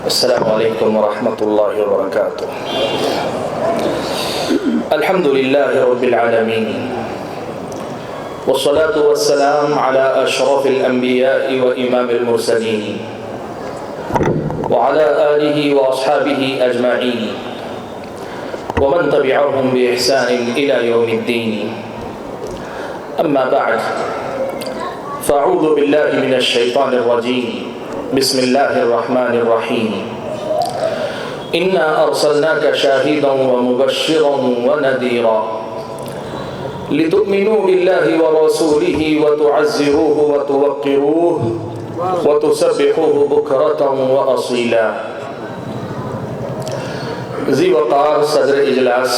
السلام عليكم ورحمة الله وبركاته. الحمد لله رب العالمين، والصلاة والسلام على أشرف الأنبياء وإمام المرسلين وعلى آله وأصحابه أجمعين ومن تبعهم بإحسان إلى يوم الدين. أما بعد، فأعوذ بالله من الشيطان الرجيم. بسم الله الرحمن الرحيم. إنا أرسلناك شاهدا ومبشرا ونذيرا لتؤمنوا بالله ورسوله وتعزروه وتوقروه وتسبحوه بكرة وأصيلا. ذی وقار صدر اجلاس،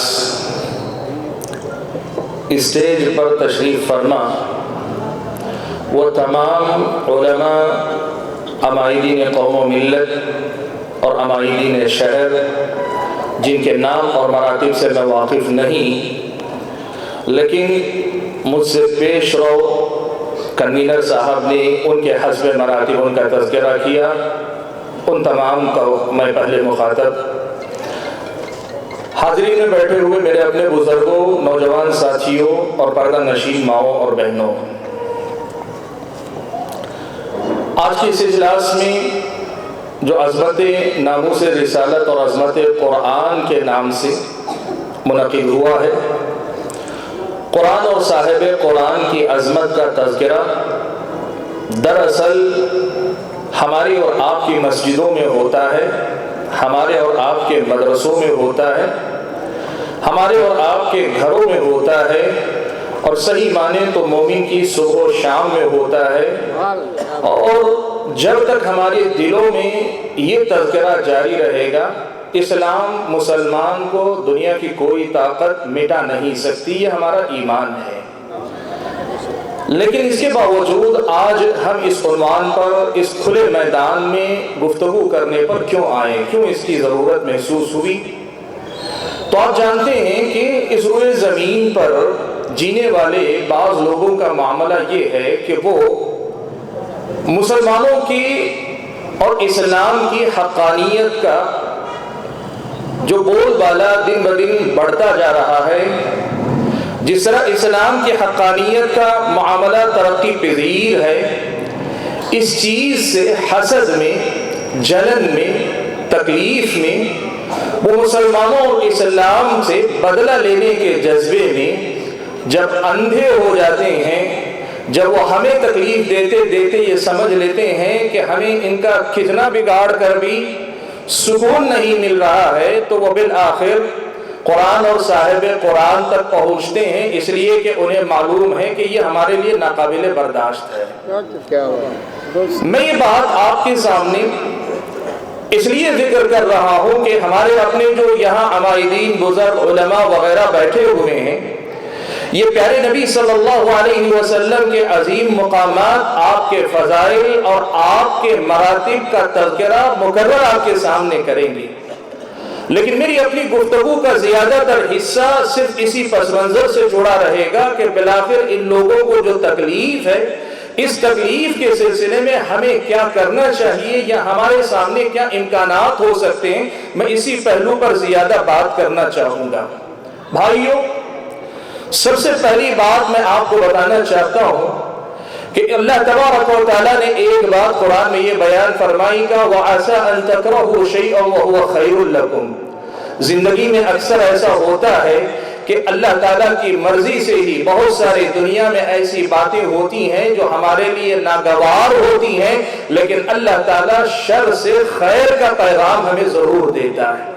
اسٹیج پر تشریف فرما، وہ تمام علماء، عمائدین قوم و ملت اور عمائدین شہر جن کے نام اور مراتب سے میں واقف نہیں، لیکن مجھ سے پیش رو کنوینر صاحب نے ان کے حسب مراتب ان کا تذکرہ کیا، ان تمام کا میں پہلے مخاطب. حاضرین میں بیٹھے ہوئے میرے اپنے بزرگوں، نوجوان ساتھیوں اور پردہ نشین ماؤں اور بہنوں، آج کے اس اجلاس میں جو عظمت ناموس رسالت اور عظمت قرآن کے نام سے منعقد ہوا ہے، قرآن اور صاحب قرآن کی عظمت کا تذکرہ دراصل ہماری اور آپ کی مسجدوں میں ہوتا ہے، ہمارے اور آپ کے مدرسوں میں ہوتا ہے، ہمارے اور آپ کے گھروں میں ہوتا ہے، اور صحیح معنی تو مومن کی صبح و شام میں ہوتا ہے. اور جب تک ہمارے دلوں میں یہ تذکرہ جاری رہے گا، اسلام مسلمان کو دنیا کی کوئی طاقت مٹا نہیں سکتی، یہ ہمارا ایمان ہے. لیکن اس کے باوجود آج ہم اس عنوان پر، اس کھلے میدان میں گفتگو کرنے پر کیوں آئے، کیوں اس کی ضرورت محسوس ہوئی؟ تو آپ جانتے ہیں کہ اس روئے زمین پر جینے والے بعض لوگوں کا معاملہ یہ ہے کہ وہ مسلمانوں کی اور اسلام کی حقانیت کا جو بول بالا دن بدن بڑھتا جا رہا ہے، جس طرح اسلام کی حقانیت کا معاملہ ترقی پذیر ہے، اس چیز سے حسد میں، جلن میں، تکلیف میں، وہ مسلمانوں اور اسلام سے بدلہ لینے کے جذبے میں جب اندھے ہو جاتے ہیں، جب وہ ہمیں تکلیف دیتے دیتے یہ سمجھ لیتے ہیں کہ ہمیں ان کا کتنا بگاڑ کر بھی سکون نہیں مل رہا ہے، تو وہ بالآخر قرآن اور صاحب قرآن تک پہنچتے ہیں، اس لیے کہ انہیں معلوم ہے کہ یہ ہمارے لیے ناقابل برداشت ہے. میں یہ بات آپ کے سامنے اس لیے ذکر کر رہا ہوں کہ ہمارے اپنے جو یہاں عمائدین، بزرگ، علماء وغیرہ بیٹھے ہوئے ہیں، یہ پیارے نبی صلی اللہ علیہ وسلم کے عظیم مقامات، آپ کے فضائل اور آپ کے مراتب کا تذکرہ مکرر آپ کے سامنے کریں گے. لیکن میری اپنی گفتگو کا زیادہ تر حصہ صرف اسی پس منظر سے جڑا رہے گا کہ بالآخر ان لوگوں کو جو تکلیف ہے، اس تکلیف کے سلسلے میں ہمیں کیا کرنا چاہیے یا ہمارے سامنے کیا امکانات ہو سکتے ہیں، میں اسی پہلو پر زیادہ بات کرنا چاہوں گا. بھائیوں، سب سے پہلی بات میں آپ کو بتانا چاہتا ہوں کہ اللہ تبارک و تعالیٰ نے ایک بات قرآن میں یہ بیان فرمائی کہ وَعَسَىٰ أَن تَكْرَهُوا شَيْئًا وَهُوَ خَيْرٌ لَكُمْ. زندگی میں اکثر ایسا ہوتا ہے کہ اللہ تعالیٰ کی مرضی سے ہی بہت ساری دنیا میں ایسی باتیں ہوتی ہیں جو ہمارے لیے ناگوار ہوتی ہیں، لیکن اللہ تعالیٰ شر سے خیر کا پیغام ہمیں ضرور دیتا ہے.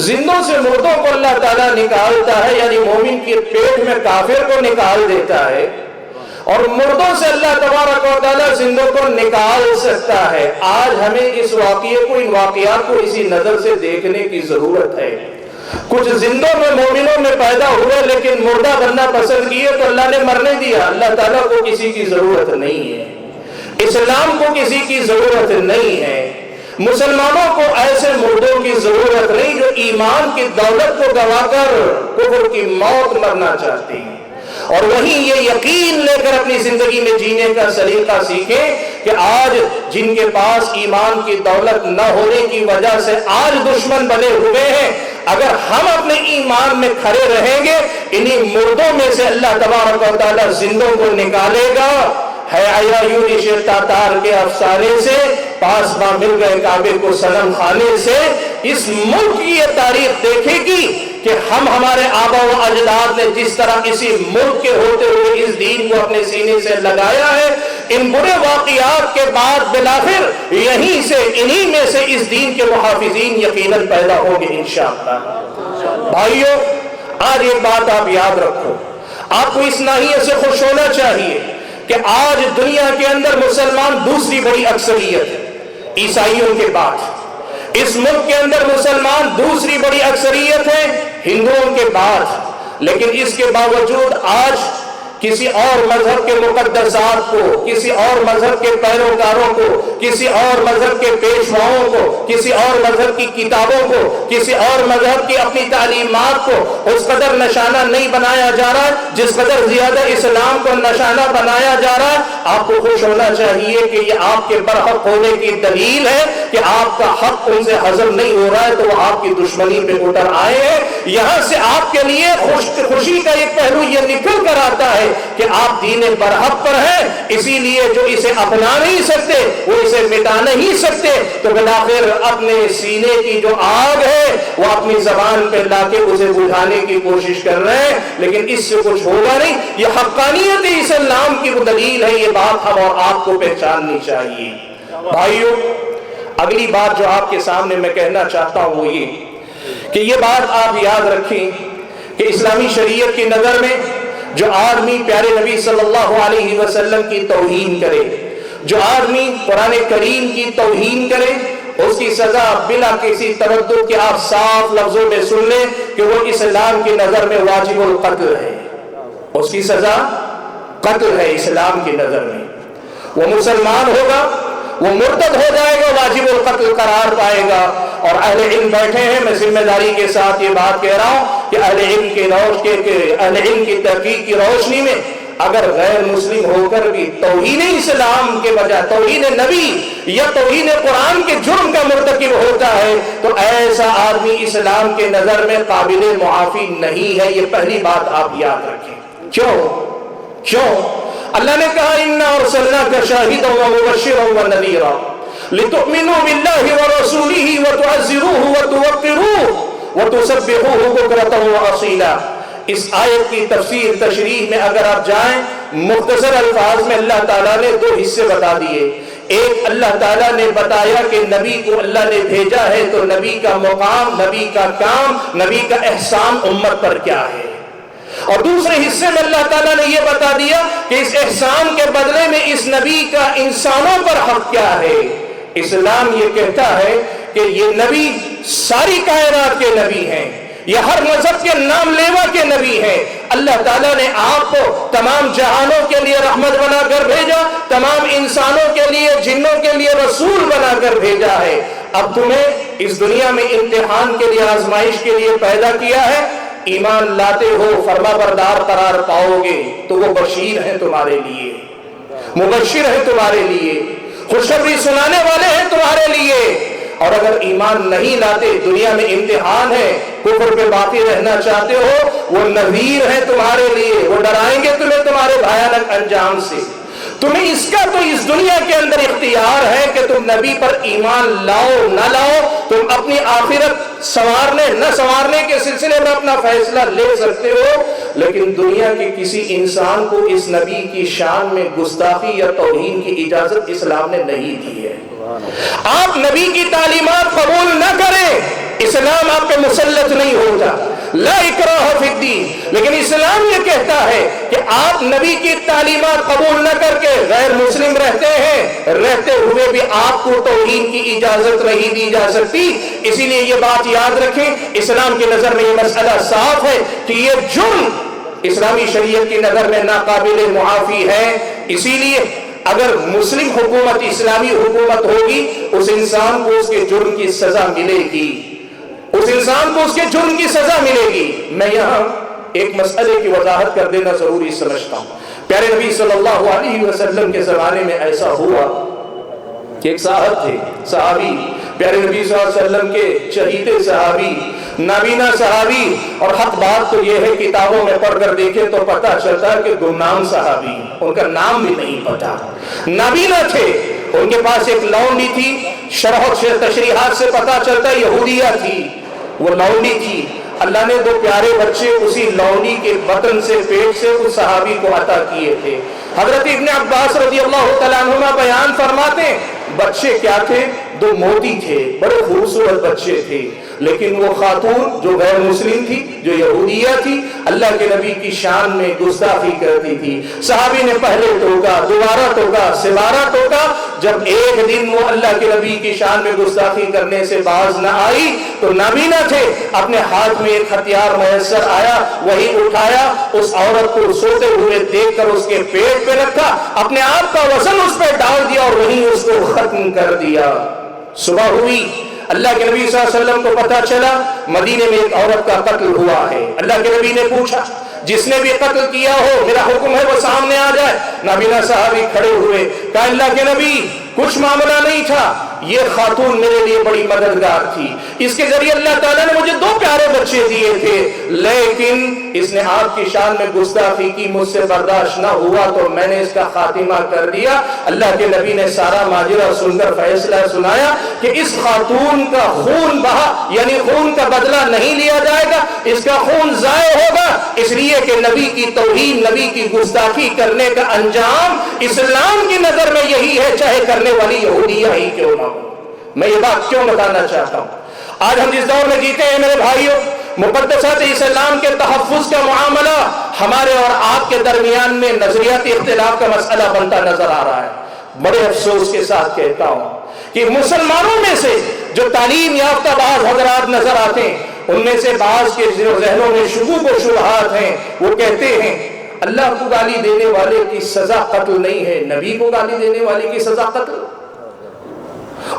زندوں سے مردوں کو اللہ تعالیٰ نکالتا ہے، یعنی مومن کے پیٹ میں کافر کو نکال دیتا ہے، اور مردوں سے اللہ تبارک و تعالیٰ زندوں کو نکال سکتا ہے. آج ہمیں اس واقعے کو، ان واقعات کو اسی نظر سے دیکھنے کی ضرورت ہے. کچھ زندوں میں، مومنوں میں پیدا ہوئے لیکن مردہ بننا پسند کیے تو اللہ نے مرنے دیا. اللہ تعالیٰ کو کسی کی ضرورت نہیں ہے، اسلام کو کسی کی ضرورت نہیں ہے، مسلمانوں کو ایسے مردوں کی ضرورت نہیں جو ایمان کی دولت کو گوا کر کفر کی موت مرنا چاہتے ہیں، اور وہیں یہ یقین لے کر اپنی زندگی میں جینے کا سلیقہ سیکھیں کہ آج جن کے پاس ایمان کی دولت نہ ہونے کی وجہ سے آج دشمن بنے ہوئے ہیں، اگر ہم اپنے ایمان میں کھڑے رہیں گے، انہی مردوں میں سے اللہ تبارک و تعالیٰ زندوں کو نکالے گا۔ ہے آیا یونش تاتار کے افسانے سے، پاس باں مل گئے کعبے کو صنم خانے سے۔ اس ملک کی یہ تاریخ دیکھے گی کہ ہم ہمارے آبا و اجداد نے جس طرح اسی ملک کے ہوتے ہوئے اس دین کو اپنے سینے سے لگایا ہے، ان برے واقعات کے بعد بالآخر یہیں سے انہی میں سے اس دین کے محافظین یقیناً پیدا ہوں گے انشاءاللہ۔ بھائیو، آج ایک بات آپ یاد رکھو، آپ کو اس ناحیے سے خوش ہونا چاہیے کہ آج دنیا کے اندر مسلمان دوسری بڑی اکثریت ہے عیسائیوں کے بعد۔ اس ملک کے اندر مسلمان دوسری بڑی اکثریت ہے ہندوؤں کے بعد، لیکن اس کے باوجود آج کسی اور مذہب کے مقدسات کو، کسی اور مذہب کے پیروکاروں کو، کسی اور مذہب کے پیشواؤں کو، کسی اور مذہب کی کتابوں کو، کسی اور مذہب کی اپنی تعلیمات کو اس قدر نشانہ نہیں بنایا جا رہا جس قدر زیادہ اسلام کو نشانہ بنایا جا رہا ہے۔ آپ کو خوش ہونا چاہیے کہ یہ آپ کے برحق ہونے کی دلیل ہے کہ آپ کا حق ان سے ہضم نہیں ہو رہا ہے تو وہ آپ کی دشمنی پہ اتر آئے ہیں۔ یہاں سے آپ کے لیے خوشی کا ایک پہلو یہ نکل کر آتا ہے کہ آپ دین برحق پر ہیں، اسی لیے جو اسے اپنا نہیں سکتے وہ اسے مٹا نہیں سکتے، تو بالآخر اپنے سینے کی جو آگ ہے وہ اپنی زبان پہ لا کے اسے بجھانے کی کوشش کر رہے ہیں، لیکن اس سے کچھ ہوگا نہیں۔ یہ حقانیت اسلام کی وہ دلیل ہے، یہ بات ہم اور آپ کو پہچاننی چاہیے۔ بھائیو، اگلی بات جو آپ کے سامنے میں کہنا چاہتا ہوں وہ یہ کہ یہ بات آپ یاد رکھیں کہ اسلامی شریعت کی نظر میں جو آدمی پیارے نبی صلی اللہ علیہ وسلم کی توہین کرے، جو آدمی قرآن کریم کی توہین کرے، اس کی سزا بلا کسی تردد کے آپ صاف لفظوں میں سن لیں کہ وہ اسلام کی نظر میں واجب القتل ہے۔ اس کی سزا قتل ہے اسلام کی نظر میں۔ وہ مسلمان ہوگا، وہ مرتد ہو جائے گا، واجب القتل قرار پائے گا۔ اور اہل علم بیٹھے ہیں، میں ذمہ داری کے ساتھ یہ بات کہہ رہا ہوں کہ اہل علم کی تحقیق کی روشنی میں اگر غیر مسلم ہو کر بھی توہین اسلام کے بجائے توہین نبی یا توہین قرآن کے جرم کا مرتکب ہوتا ہے تو ایسا آدمی اسلام کے نظر میں قابل معافی نہیں ہے۔ یہ پہلی بات آپ یاد رکھیں۔ کیوں؟ اللہ نے کہا اِنَّا أَرْسَلْنَاكَ شَاهِدًا وَمُبَشِّرًا وَنَذِيرًا لِتُؤْمِنُوا بِاللَّهِ وَرَسُولِهِ وَتُعَزِّرُوهُ وَتُوَقِّرُوهُ وَتُسَبِّحُوهُ بُكْرَةً وَأَصِيلًا۔ اس آیت کی تشریح میں اگر آپ جائیں، مختصر الفاظ میں اللہ تعالیٰ نے دو حصے بتا دیے۔ ایک، اللہ تعالیٰ نے بتایا کہ نبی کو اللہ نے بھیجا ہے تو نبی کا مقام، نبی کا کام، نبی کا احسان امت پر کیا ہے۔ اور دوسرے حصے میں اللہ تعالیٰ نے یہ بتا دیا کہ اس احسان کے بدلے میں اس نبی کا انسانوں پر حق کیا ہے۔ اسلام یہ کہتا ہے کہ یہ نبی ساری کائنات کے نبی ہیں، یہ ہر مذہب کے نام لیوا کے نبی ہیں۔ اللہ تعالیٰ نے آپ کو تمام جہانوں کے لیے رحمت بنا کر بھیجا، تمام انسانوں کے لیے، جنوں کے لیے رسول بنا کر بھیجا ہے۔ اب تمہیں اس دنیا میں امتحان کے لیے، آزمائش کے لیے پیدا کیا ہے۔ ایمان لاتے ہو، فرما بردار قرار پاؤ گے تو وہ بشیر ہیں تمہارے لیے، مبشر ہیں تمہارے لیے، خوشخبری سنانے والے ہیں تمہارے لیے۔ اور اگر ایمان نہیں لاتے، دنیا میں امتحان ہے، کفر پہ باقی رہنا چاہتے ہو، وہ نذیر ہیں تمہارے لیے، وہ ڈرائیں گے تمہیں تمہارے بھیانک انجام سے۔ تمہیں اس کا تو اس دنیا کے اندر اختیار ہے کہ تم نبی پر ایمان لاؤ نہ لاؤ، تم اپنی آخرت سنوارنے نہ سنوارنے کے سلسلے میں اپنا فیصلہ لے سکتے ہو، لیکن دنیا کے کسی انسان کو اس نبی کی شان میں گستاخی یا توہین کی اجازت اسلام نے نہیں دی ہے۔ آپ نبی کی تعلیمات قبول نہ کریں، اسلام آپ پہ مسلط نہیں ہوتا، لا اکراہ فی الدین، لیکن اسلام یہ کہتا ہے کہ آپ نبی کی تعلیمات قبول نہ کر کے غیر مسلم رہتے ہیں، رہتے ہوئے بھی آپ کو توہین کی اجازت نہیں دی جا سکتی۔ اسی لیے یہ بات یاد رکھیں، اسلام کی نظر میں یہ مسئلہ صاف ہے کہ یہ جرم اسلامی شریعت کی نظر میں ناقابل معافی ہے۔ اسی لیے اگر مسلم حکومت، اسلامی حکومت ہوگی، اس انسان کو اس کے جرم کی سزا ملے گی، اس انسان کو اس کے جرم کی سزا ملے گی۔ میں یہاں ایک مسئلے کی وضاحت کر دینا ضروری سمجھتا ہوں۔ پیارے نبی صلی اللہ علیہ وسلم کے زمانے میں ایسا ہوا کہ ایک صاحب تھے، صحابی، پیارے نبی صلی اللہ علیہ وسلم کے چہیتے صحابی، نابینا صحابی، اور حق بات تو یہ ہے کتابوں میں پڑھ کر دیکھیں تو پتہ چلتا ہے کہ گمنام صحابی، ان کا نام بھی نہیں پتا، نابینا تھے۔ ان کے پاس ایک لونڈی تھی، شرح و تشریحات سے پتہ چلتا ہے یہودیہ تھی، وہ لونڈی تھی۔ اللہ نے دو پیارے بچے اسی لونڈی کے بطن سے، پیٹ سے اس صحابی کو عطا کیے تھے۔ حضرت ابن عباس رضی اللہ تعالیٰ عنہما بیان فرماتے ہیں بچے کیا تھے؟ دو موتی تھے، بڑے خوبصورت بچے تھے، لیکن وہ خاتون جو غیر مسلم تھی، جو یہودیہ تھی، اللہ کے نبی کی شان میں گستاخی کرتی تھی۔ صحابی نے پہلے ٹوکا، دوبارہ ٹوکا، سبارہ ٹوکا، جب ایک دن وہ اللہ کے نبی کی شان میں گستاخی کرنے سے باز نہ آئی تو نابینا تھے، اپنے ہاتھ میں ایک ہتھیار میسر آیا، وہی اٹھایا، اس عورت کو سوتے ہوئے دیکھ کر اس کے پیٹ پہ رکھا، اپنے آپ کا وزن اس پہ ڈال دیا اور وہیں اس کو ختم کر دیا۔ صبح ہوئی، اللہ کے نبی صلی اللہ علیہ وسلم کو پتہ چلا مدینے میں ایک عورت کا قتل ہوا ہے۔ اللہ کے نبی نے پوچھا جس نے بھی قتل کیا ہو میرا حکم ہے وہ سامنے آ جائے۔ نابینا صحابی کھڑے ہوئے، کہا اللہ کے نبی کچھ معاملہ نہیں تھا، یہ خاتون میرے لیے بڑی مددگار تھی، اس کے ذریعے اللہ تعالیٰ نے مجھے دو پیارے بچے دیے تھے، لیکن اس نے آپ کی شان میں گستاخی کی، مجھ سے برداشت نہ ہوا تو میں نے اس کا خاتمہ کر دیا۔ اللہ کے نبی نے سارا ماجرا سن کر فیصلہ سنایا کہ اس خاتون کا خون بہا، یعنی خون کا بدلہ نہیں لیا جائے گا، اس کا خون ضائع ہوگا، اس لیے کہ نبی کی توہین، نبی کی گستاخی کرنے کا انجام اسلام کی نظر میں یہی ہے، چاہے کرنے والی یہودیہ ہی کیوں نہ ہو۔ میں یہ بات کیوں بتانا چاہتا ہوں؟ آج ہم جس دور میں جیتے ہیں میرے بھائیوں، مقدسات اسلام کے تحفظ کا معاملہ ہمارے اور آپ کے درمیان میں نظریاتی اختلاف کا مسئلہ بنتا نظر آ رہا ہے۔ بڑے افسوس کے ساتھ کہتا ہوں کہ مسلمانوں میں سے جو تعلیم یافتہ بعض حضرات نظر آتے ہیں، ان میں سے بعض کے ذہنوں میں شکوک و شبہات ہیں، وہ کہتے ہیں اللہ کو گالی دینے والے کی سزا قتل نہیں ہے، نبی کو گالی دینے والے کی سزا قتل۔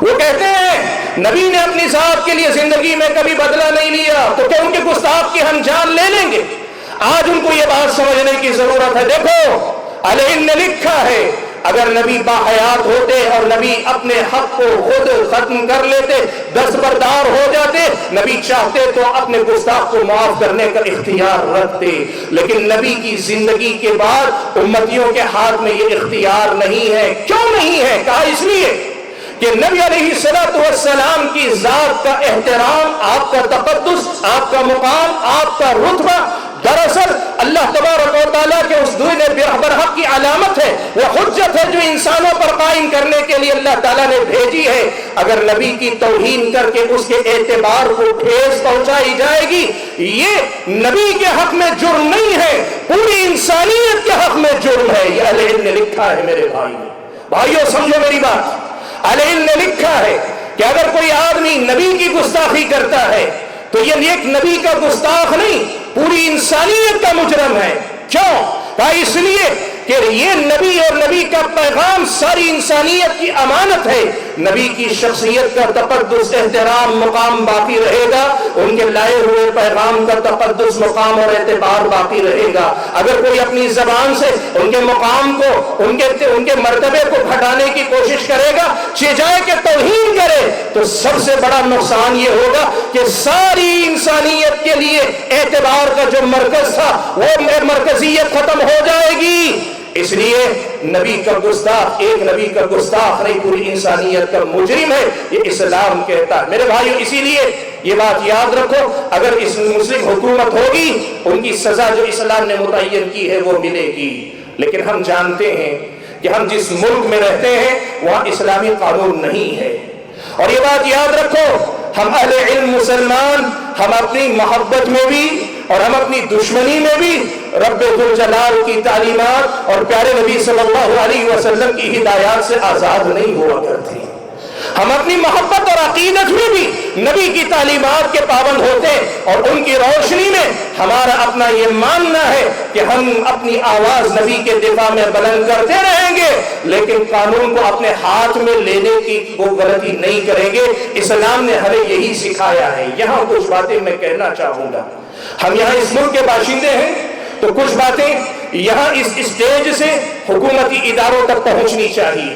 وہ کہتے ہیں نبی نے اپنی ذات کے لیے زندگی میں کبھی بدلہ نہیں لیا، تو کیا ان کے گستاخ کی ہم جان لے لیں گے؟ آج ان کو یہ بات سمجھنے کی ضرورت ہے۔ دیکھو علیہ نے لکھا ہے اگر نبی باحیات ہوتے اور نبی اپنے حق کو خود ختم کر لیتے، دستبردار ہو جاتے، نبی چاہتے تو اپنے گستاخ کو معاف کرنے کا اختیار رکھتے، لیکن نبی کی زندگی کے بعد امتیوں کے ہاتھ میں یہ اختیار نہیں ہے۔ کیوں نہیں ہے؟ کہا اس لیے کہ نبی علیہ السلام کی ذات کا احترام، آپ کا تقدس، آپ کا مقام، آپ کا رتبہ دراصل اللہ تبارک و تعالیٰ کے اس دین برحق کی علامت ہے، وہ حجت ہے جو انسانوں پر قائم کرنے کے لیے اللہ تعالیٰ نے بھیجی ہے۔ اگر نبی کی توہین کر کے اس کے اعتبار کو ٹھیس پہنچائی جائے گی، یہ نبی کے حق میں جرم نہیں ہے، پوری انسانیت کے حق میں جرم ہے۔ یہ علیہ نے لکھا ہے میرے بھائیوں سمجھو میری بات۔ علیہ نے لکھا ہے کہ اگر کوئی آدمی نبی کی گستاخی کرتا ہے تو یہ ایک نبی کا گستاخ نہیں، پوری انسانیت کا مجرم ہے۔ کیوں؟ کہا اس لیے کہ یہ نبی اور نبی کا پیغام ساری انسانیت کی امانت ہے، نبی کی شخصیت کا تقدس، احترام، مقام باقی رہے گا، ان کے لائے ہوئے پیغام کا تقدس، مقام اور اعتبار باقی رہے گا۔ اگر کوئی اپنی زبان سے ان کے مقام کو، ان کے مرتبے کو گھٹانے کی کوشش کرے گا، چیزائے کہ توہین کرے، تو سب سے بڑا نقصان یہ ہوگا کہ ساری انسانیت کے لیے اعتبار کا جو مرکز تھا وہ مرکزیت ختم ہو جائے گی۔ اس لیے نبی کا گستاخ ایک نبی کا گستاخ نہیں، پوری انسانیت کا مجرم ہے، یہ اسلام کہتا ہے۔ میرے بھائیو اسی لیے یہ بات یاد رکھو، اگر اس مسلم حکومت ہوگی ان کی سزا جو اسلام نے متعین کی ہے وہ ملے گی، لیکن ہم جانتے ہیں کہ ہم جس ملک میں رہتے ہیں وہاں اسلامی قانون نہیں ہے۔ اور یہ بات یاد رکھو، ہم اہل علم مسلمان، ہم اپنی محبت میں بھی اور ہم اپنی دشمنی میں بھی رب ذوالجلال کی تعلیمات اور پیارے نبی صلی اللہ علیہ وسلم کی ہدایات سے آزاد نہیں ہوا کرتے۔ ہم اپنی محبت اور عقیدت میں بھی نبی کی تعلیمات کے پابند ہوتے، اور ان کی روشنی میں ہمارا اپنا یہ ماننا ہے کہ ہم اپنی آواز نبی کے دفاع میں بلند کرتے رہیں گے، لیکن قانون کو اپنے ہاتھ میں لینے کی وہ غلطی نہیں کریں گے۔ اسلام نے ہمیں یہی سکھایا ہے۔ یہاں کچھ باتیں میں کہنا چاہوں گا، ہم یہاں اس ملک کے باشندے ہیں تو کچھ باتیں یہاں اس اسٹیج سے حکومتی اداروں تک پہنچنی چاہیے۔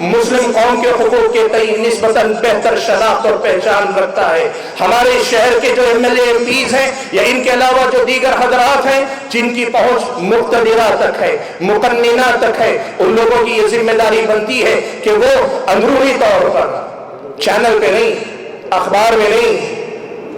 مسلم قوم کے حقوق کے تئیں نسبتاً بہتر شناخت اور پہچان رکھتا ہے۔ ہمارے شہر کے جو MLA/MPs ہیں یا ان کے علاوہ جو دیگر حضرات ہیں جن کی پہنچ مقتدرہ تک ہے، مقننہ تک ہے، ان لوگوں کی یہ ذمہ داری بنتی ہے کہ وہ اندرونی طور پر چینل پہ نہیں، اخبار میں نہیں،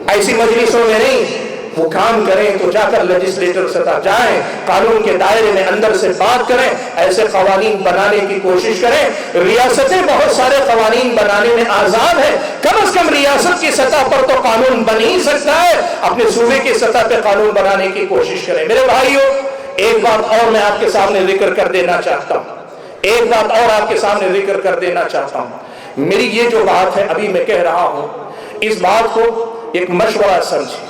ایسی مجلسوں میں نہیں، وہ کام کریں تو جا کر لیجسلیٹر سطح جائیں، قانون کے دائرے میں اندر سے بات کریں، ایسے قوانین بنانے کی کوشش کریں۔ ریاستیں بہت سارے قوانین بنانے میں آزاد ہے، کم از کم ریاست کی سطح پر تو قانون بن ہی سکتا ہے، اپنے صوبے کی سطح پہ قانون بنانے کی کوشش کریں۔ میرے بھائیوں، ایک بات اور میں آپ کے سامنے ذکر کر دینا چاہتا ہوں، ایک بات اور آپ کے سامنے ذکر کر دینا چاہتا ہوں۔ میری یہ جو بات ہے ابھی میں کہہ رہا ہوں، اس بات کو ایک مشورہ سمجھیں،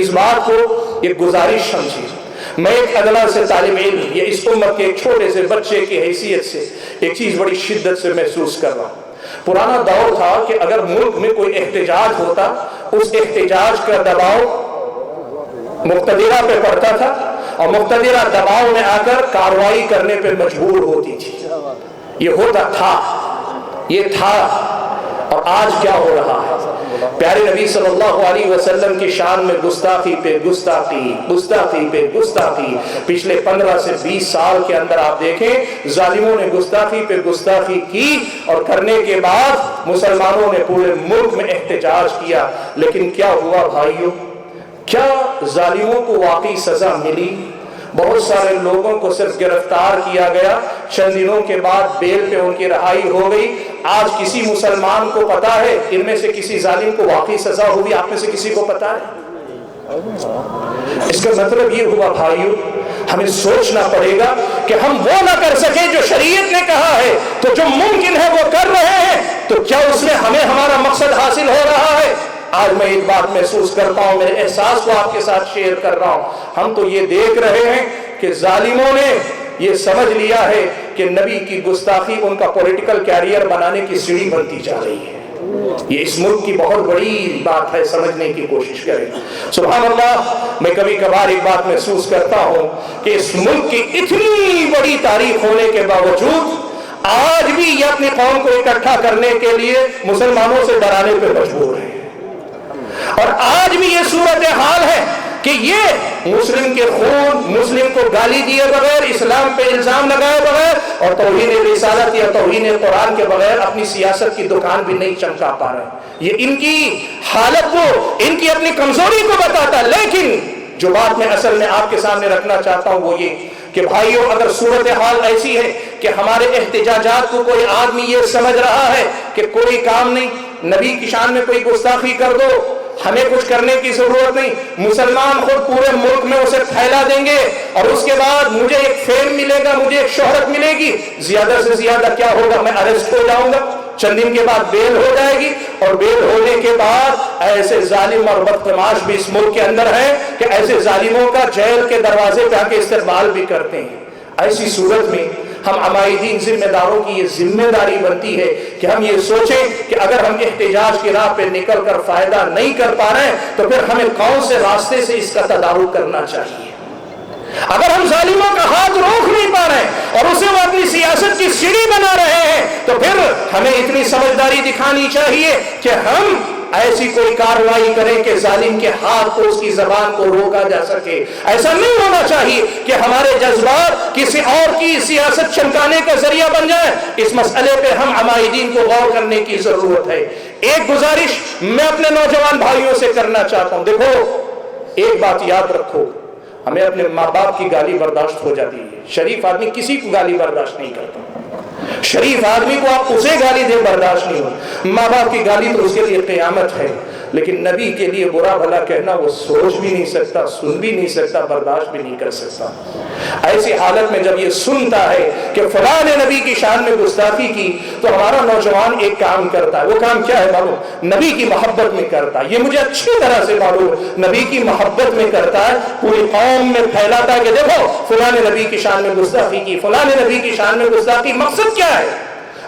اس بات کو ایک گزارش سمجھیں۔ میں ایک ادنا سے طالب علم یا اس امت کے ایک چھوٹے سے بچے کی حیثیت سے ایک چیز بڑی شدت سے محسوس کر رہا ہوں۔ پرانا دور تھا کہ اگر ملک میں کوئی احتجاج ہوتا، اس احتجاج کا دباؤ مقتدرہ پہ پڑتا تھا اور مقتدرہ دباؤ میں آ کر کارروائی کرنے پہ مجبور ہوتی تھی۔ یہ ہوتا تھا، یہ تھا، اور آج کیا ہو رہا ہے؟ پیارے نبی صلی اللہ علیہ وسلم کی شان میں گستاخی پہ گستاخی، گستاخی پہ گستاخی۔ پچھلے 15 سے 20 سال کے اندر آپ دیکھیں ظالموں نے گستاخی پہ گستاخی کی، اور کرنے کے بعد مسلمانوں نے پورے ملک میں احتجاج کیا۔ لیکن کیا ہوا بھائیوں؟ کیا ظالموں کو واقعی سزا ملی؟ بہت سارے لوگوں کو صرف گرفتار کیا گیا، چند دنوں کے بعد بیل پہ ان کی رہائی ہو گئی۔ آج کسی مسلمان کو پتا ہے ان میں سے کسی ظالم کو واقعی سزا ہوئی؟ آپ میں سے کسی کو پتا ہے؟ اس کا مطلب یہ ہوا بھائیوں، ہمیں سوچنا پڑے گا کہ ہم وہ نہ کر سکیں جو شریعت نے کہا ہے، تو جو ممکن ہے وہ کر رہے ہیں، تو کیا اس میں ہمیں ہمارا مقصد حاصل ہو رہا ہے؟ آج میں ایک بات محسوس کرتا ہوں، میرے احساس کو آپ کے ساتھ شیئر کر رہا ہوں۔ ہم تو یہ دیکھ رہے ہیں کہ ظالموں نے یہ سمجھ لیا ہے کہ نبی کی گستاخی ان کا پولیٹیکل کیریئر بنانے کی سیڑھی بنتی جا رہی ہے۔ یہ اس ملک کی بہت بڑی بات ہے، سمجھنے کی کوشش کریں۔ سبحان اللہ، میں کبھی کبھار ایک بات محسوس کرتا ہوں کہ اس ملک کی اتنی بڑی تاریخ ہونے کے باوجود آج بھی یہ اپنی قوم کو اکٹھا کرنے کے لیے مسلمانوں سے ڈرانے پہ مجبور ہے، اور آج بھی یہ صورتحال ہے کہ یہ مسلم کے خون، مسلم کو گالی دیے بغیر، اسلام پہ الزام لگائے بغیر اور توہین رسالت یا توہین قرآن کے بغیر اپنی سیاست کی دکان بھی نہیں چمکا پا رہے۔ یہ ان کی حالت کو، ان کی اپنی کمزوری کو بتاتا ہے۔ لیکن جو بات میں اصل میں آپ کے سامنے رکھنا چاہتا ہوں وہ یہ کہ بھائیوں، اگر صورتحال ایسی ہے کہ ہمارے احتجاجات کو کوئی آدمی یہ سمجھ رہا ہے کہ کوئی کام نہیں، نبی کی شان میں کوئی گستاخی کر دو، ہمیں کچھ کرنے کی ضرورت نہیں، مسلمان خود پورے ملک میں اسے پھیلا دیں گے اور اس کے بعد مجھے ایک فیم ملے گا، مجھے ایک شہرت ملے گی، زیادہ سے زیادہ کیا ہوگا؟ میں اریسٹ ہو جاؤں گا، چند دن کے بعد بیل ہو جائے گی، اور بیل ہونے کے بعد ایسے ظالم اور بدتماش بھی اس ملک کے اندر ہیں کہ ایسے ظالموں کا جیل کے دروازے پہ آ کے استقبال بھی کرتے ہیں۔ ایسی صورت میں ہم عمائدین ذمہ داروں کی یہ ذمہ داری بنتی ہے کہ ہم یہ سوچیں کہ اگر ہم احتجاج کی راہ پہ نکل کر فائدہ نہیں کر پا رہے ہیں تو پھر ہمیں کون سے راستے سے اس کا تدارک کرنا چاہیے۔ اگر ہم ظالموں کا ہاتھ روک نہیں پا رہے ہیں اور اسے وہ اپنی سیاست کی سیڑھی بنا رہے ہیں تو پھر ہمیں اتنی سمجھداری دکھانی چاہیے کہ ہم ایسی کوئی کارروائی کریں کہ ظالم کے ہاتھ کو، اس کی زبان کو روکا جا سکے۔ ایسا نہیں ہونا چاہیے کہ ہمارے جذبات کسی اور کی سیاست چمکانے کا ذریعہ بن جائیں۔ اس مسئلے پہ ہم عمائدین کو غور کرنے کی ضرورت ہے۔ ایک گزارش میں اپنے نوجوان بھائیوں سے کرنا چاہتا ہوں، دیکھو ایک بات یاد رکھو، ہمیں اپنے ماں باپ کی گالی برداشت ہو جاتی ہے، شریف آدمی کسی کو گالی برداشت نہیں کرتا، شریف آدمی کو آپ اسے گالی دے برداشت نہیں ہو، ماں باپ کی گالی تو اس کے لیے قیامت ہے، لیکن نبی کے لیے برا بھلا کہنا وہ سوچ بھی نہیں سکتا، سن بھی نہیں سکتا، برداشت بھی نہیں کر سکتا۔ ایسی حالت میں جب یہ سنتا ہے کہ فلاں نے نبی کی شان میں گستاخی کی تو ہمارا نوجوان ایک کام کرتا ہے، وہ کام کیا ہے معلوم؟ نبی کی محبت میں کرتا ہے، یہ مجھے اچھی طرح سے معلوم، نبی کی محبت میں کرتا ہے، پوری قوم میں پھیلاتا ہے کہ دیکھو فلاں نے نبی کی شان میں گستاخی کی، فلاں نے نبی کی شان میں گستاخی۔ مقصد کیا ہے؟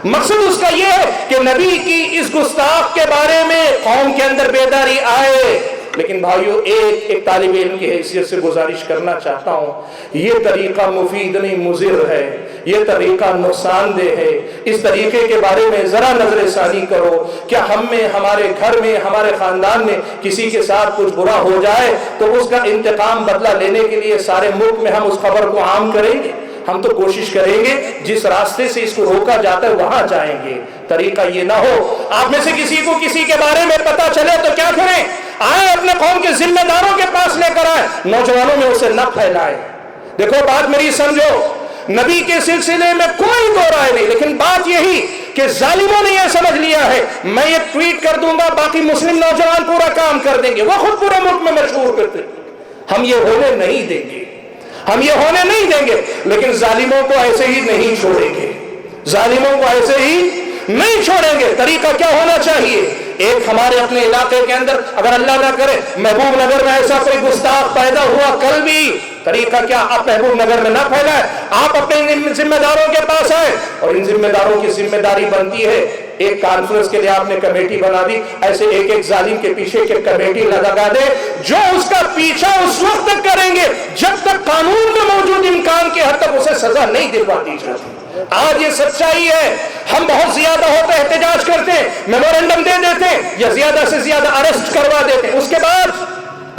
مقصد اس کا یہ ہے کہ نبی کی اس گستاخ کے بارے میں قوم کے اندر بیداری آئے۔ لیکن بھائیو ایک طالب علم کی حیثیت سے گزارش کرنا چاہتا ہوں، یہ طریقہ مفید نہیں مضر ہے۔ یہ طریقہ نقصان دہ ہے، اس طریقے کے بارے میں ذرا نظر ثانی کرو، کیا ہم میں، ہمارے گھر میں، ہمارے خاندان میں کسی کے ساتھ کچھ برا ہو جائے تو اس کا انتقام بدلہ لینے کے لیے سارے ملک میں ہم اس خبر کو عام کریں گے؟ ہم تو کوشش کریں گے جس راستے سے اس کو روکا جاتا ہے وہاں جائیں گے۔ طریقہ یہ نہ ہو آپ میں سے کسی کو کسی کے بارے میں پتا چلے تو کیا کریں؟ آئیں اپنے قوم کے ذمہ داروں کے پاس لے کر آئیں، نوجوانوں میں اسے نہ پھیلائیں۔ دیکھو بات میری سمجھو، نبی کے سلسلے میں کوئی دو رائے نہیں، لیکن بات یہی کہ ظالموں نے یہ سمجھ لیا ہے میں یہ ٹویٹ کر دوں گا باقی مسلم نوجوان پورا کام کر دیں گے، وہ خود پورے ملک میں مشہور کرتے ہیں۔ ہم یہ ہونے نہیں دیں گے، ہم یہ ہونے نہیں دیں گے، لیکن ظالموں کو ایسے ہی نہیں چھوڑیں گے، ظالموں کو ایسے ہی نہیں چھوڑیں گے۔ طریقہ کیا ہونا چاہیے؟ ایک ہمارے اپنے علاقے کے اندر اگر اللہ نہ کرے محبوب نگر میں ایسا کوئی گستاخ پیدا ہوا کل بھی، طریقہ کیا؟ آپ محبوب نگر میں نہ پھیلائیں، آپ اپنے ذمہ داروں کے پاس آئیں، اور ان ذمہ داروں کی ذمہ داری بنتی ہے ایک کانفرنس کے لیے آپ نے کمیٹی بنا دی، ایسے ایک ایک ظالم کے پیچھے کے کمیٹی لگا دے جو اس کا پیچھا اس وقت تک کریں گے جب تک قانون میں موجود امکان کے حد تک اسے سزا نہیں دلوا دی جاتی۔ آج یہ سچائی ہے، ہم بہت زیادہ ہوتے احتجاج کرتے ہیں، میمورنڈم دے دیتے ہیں یا زیادہ سے زیادہ اریسٹ کروا دیتے ہیں، اس کے بعد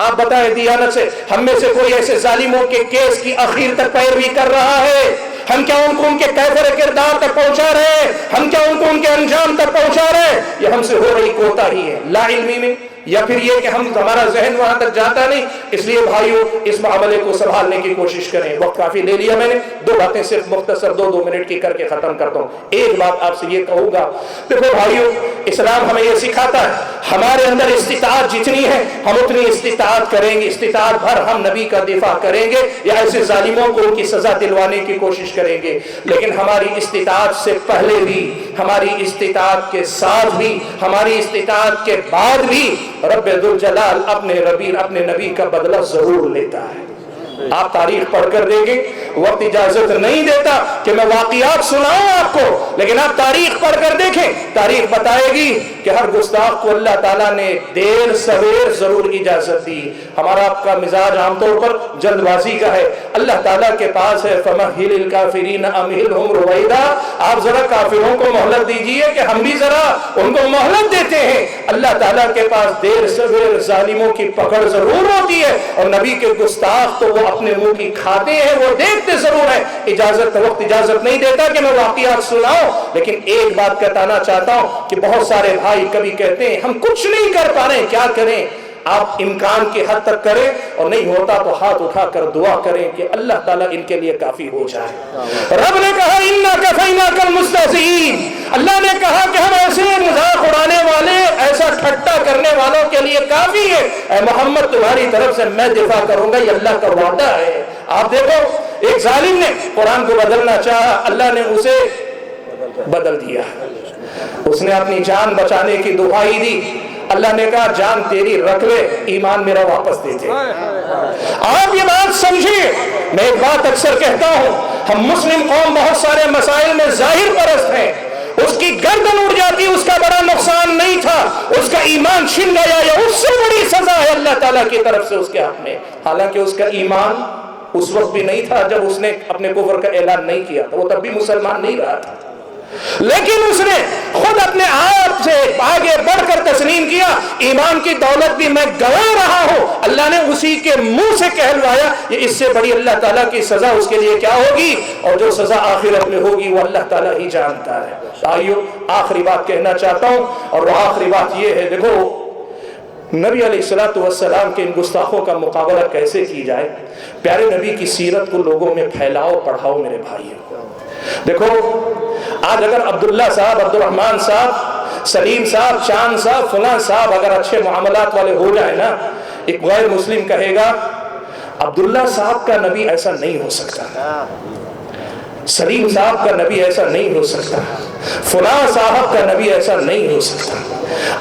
آپ بتائیں دیانت سے ہم میں سے کوئی ایسے ظالموں کے کیس کی اخیر تک پیروی کر رہا ہے؟ ہم کیا ان کو ان کے کیفر کردار تک پہنچا رہے ہیں؟ ہم کیا ان کو ان کے انجام تک پہنچا رہے ہیں؟ یہ ہم سے ہو رہی کوتاہی ہے، لا علمی میں، یا پھر یہ کہ ہمارا ذہن وہاں تک جاتا نہیں۔ اس لیے بھائیو اس معاملے کو سنبھالنے کی کوشش کریں۔ وقت کافی لے لیا میں نے، دو باتیں صرف مختصر دو منٹ کی کر کے ختم کرتا ہوں۔ ایک بات آپ سے یہ کہوں گا، دیکھو بھائیو اسلام ہمیں یہ سکھاتا ہے ہمارے اندر استطاعت جتنی ہے ہم اتنی استطاعت کریں گے، استطاعت بھر ہم نبی کا دفاع کریں گے یا ایسے ظالموں کو ان کی سزا دلوانے کی کوشش کریں گے، لیکن ہماری استطاعت سے پہلے بھی، ہماری استطاعت کے ساتھ بھی، ہماری استطاعت کے بعد بھی رب ذوالجلال اپنے نبی کا بدلہ ضرور لیتا ہے۔ آپ تاریخ پڑھ کر دیکھیں، وقت اجازت نہیں دیتا کہ میں واقعات سناؤں آپ کو، لیکن آپ تاریخ پڑھ کر دیکھیں، تاریخ بتائے گی کہ ہر گستاخ کو اللہ تعالیٰ نے دیر سویر ضرور اجازت دی۔ ہمارا آپ کا مزاج عام طور پر جلد بازی کا ہے، اللہ تعالیٰ کے پاس ہے فَمَهِّلِ الْكَافِرِينَ أَمْهِلْهُمْ رُوَيْدًا، آپ ذرا کافروں کو مہلت دیجئے کہ ہم بھی ذرا ان کو مہلت دیتے ہیں۔ اللہ تعالیٰ کے پاس دیر سویر ظالموں کی پکڑ ضرور ہوتی ہے، اور نبی کے گستاخ تو وہ اپنے منہ کی کھاتے ہیں، وہ دیکھتے ضرور ہیں۔ وقت اجازت نہیں دیتا کہ میں واقعات سناؤں، لیکن ایک بات بتانا چاہتا ہوں کہ بہت سارے بھائی کبھی کہتے ہیں ہم کچھ نہیں کر پا رہے ہیں، کیا کریں؟ آپ امکان کی حد تک کریں، اور نہیں ہوتا تو ہاتھ اٹھا کر دعا کریں کہ اللہ تعالیٰ ان کے لیے کافی ہو جائے۔ رب نے کہا اِنَّا كَفَيْنَاكَ الْمُسْتَهْزِئِينَ، اللہ نے کہا کہ ہم ایسے مذاق اڑانے والے، ایسا ٹھٹا کرنے والوں کے لیے کافی ہے۔ اے محمد تمہاری طرف سے میں دفاع کروں گا، یہ اللہ کا وعدہ ہے۔ آپ دیکھو ایک ظالم نے قرآن کو بدلنا چاہا، اللہ نے اسے بدل دیا، اس نے اپنی جان بچانے کی دعائی دی، اللہ نے کہا جان تیری رکھ لے، ایمان میرا واپس دے دے۔ آپ یہ بات سمجھیے، میں ایک بات اکثر کہتا ہوں، ہم مسلم قوم بہت سارے مسائل میں ظاہر پرست ہیں، اس کی گردن اڑ جاتی اس کا بڑا نقصان نہیں تھا، اس کا ایمان چھن گیا یا اس سے بڑی سزا ہے اللہ تعالیٰ کی طرف سے اس کے حق میں، حالانکہ اس کا ایمان اس وقت بھی نہیں تھا جب اس نے اپنے کفر کا اعلان نہیں کیا تھا، وہ تب بھی مسلمان نہیں رہا تھا، لیکن اس نے خود اپنے آپ سے آگے بڑھ کر تسلیم کیا، ایمان کی دولت بھی میں گنوا رہا ہوں، اللہ نے اسی کے منہ سے کہلوایا، یہ اس سے بڑی اللہ تعالیٰ کی سزا اس کے لیے کیا ہوگی، اور جو سزا آخرت میں ہوگی وہ اللہ تعالیٰ ہی جانتا ہے۔ آئیو آخری بات کہنا چاہتا ہوں، اور وہ آخری بات یہ ہے، دیکھو نبی علیہ السلام کے ان گستاخوں کا مقابلہ کیسے کی جائے؟ پیارے نبی کی سیرت کو لوگوں میں پھیلاؤ، پڑھاؤ میرے بھائیوں۔ دیکھو آج اگر عبداللہ صاحب، عبد الرحمن صاحب، سلیم صاحب، چاند صاحب، فلاں صاحب اگر اچھے معاملات والے ہو جائے نا، ایک غیر مسلم کہے گا عبداللہ صاحب کا نبی ایسا نہیں ہو سکتا، سلیم صاحب کا نبی ایسا نہیں ہو سکتا، فلاں صاحب کا نبی ایسا نہیں ہو سکتا۔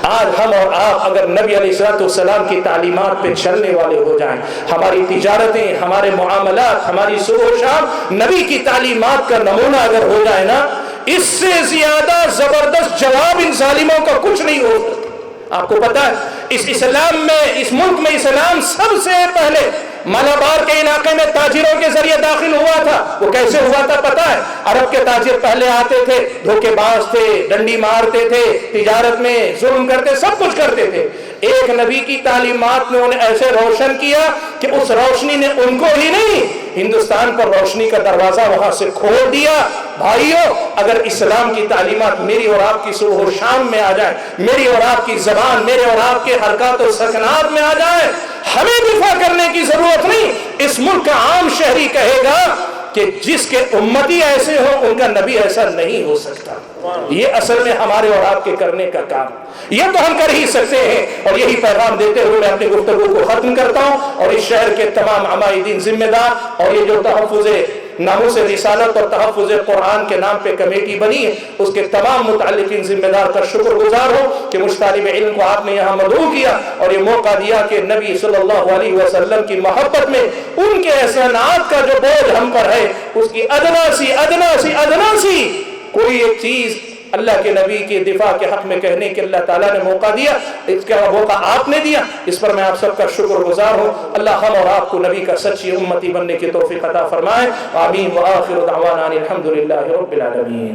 آج ہم اور آپ اگر نبی علیہ السلام کی تعلیمات پہ چلنے والے ہو جائیں، ہماری تجارتیں، ہمارے معاملات، ہماری صبح و شام نبی کی تعلیمات کا نمونہ اگر ہو جائے نا، اس سے زیادہ زبردست جواب ان ظالموں کا کچھ نہیں ہو سکتا۔ آپ کو پتا ہے اس اسلام میں، اس ملک میں اسلام سب سے پہلے مالابار کے علاقے میں تاجروں کے ذریعے داخل ہوا تھا. وہ کیسے ہوا تھا پتا ہے؟ عرب کے تاجر پہلے آتے تھے، دھوکے باز تھے، ڈنڈی مارتے تھے، تجارت میں ظلم کرتے، سب کچھ کرتے تھے. ایک نبی کی تعلیمات نے انہیں ایسے روشن کیا کہ اس روشنی نے ان کو ہی نہیں، ہندوستان پر روشنی کا دروازہ وہاں سے کھول دیا. بھائیو، اگر اسلام کی تعلیمات میری اور آپ کی صبح و شام میں آ جائے، میری اور آپ کی زبان، میرے اور آپ کے حرکات و سکنات میں آ جائے، ہمیں دفاع کرنے کی ضرورت نہیں. اس ملک کا عام شہری کہے گا کہ جس کے امتی ایسے ہوں ان کا نبی ایسا نہیں ہو سکتا. یہ اصل میں ہمارے اور آپ کے کرنے کا کام، یہ تو ہم کر ہی سکتے ہیں. اور یہی پیغام دیتے ہوئے میں اپنی گفتگو کو ختم کرتا ہوں. اور اس شہر کے تمام عمائدین ذمہ دار، اور یہ جو تحفظ ناموس رسالت اور تحفظ قرآن کے نام پہ کمیٹی بنی ہے، اس کے تمام متعلقین ذمہ دار کا شکر گزار ہوں کہ مجھ طالب علم کو آپ نے یہاں مدعو کیا اور یہ موقع دیا کہ نبی صلی اللہ علیہ وسلم کی محبت میں ان کے احسانات کا جو بوجھ ہم پر ہے، اس کی ادنا سی کوئی ایک چیز اللہ کے نبی کے دفاع کے حق میں کہنے کے اللہ تعالیٰ نے موقع دیا، اس کا موقع آپ نے دیا. اس پر میں آپ سب کا شکر گزار ہوں. اللہ ہم اور آپ کو نبی کا سچی امتی بننے کی توفیق عطا فرمائے. آمین. وآخر دعوانا الحمدللہ رب العالمین.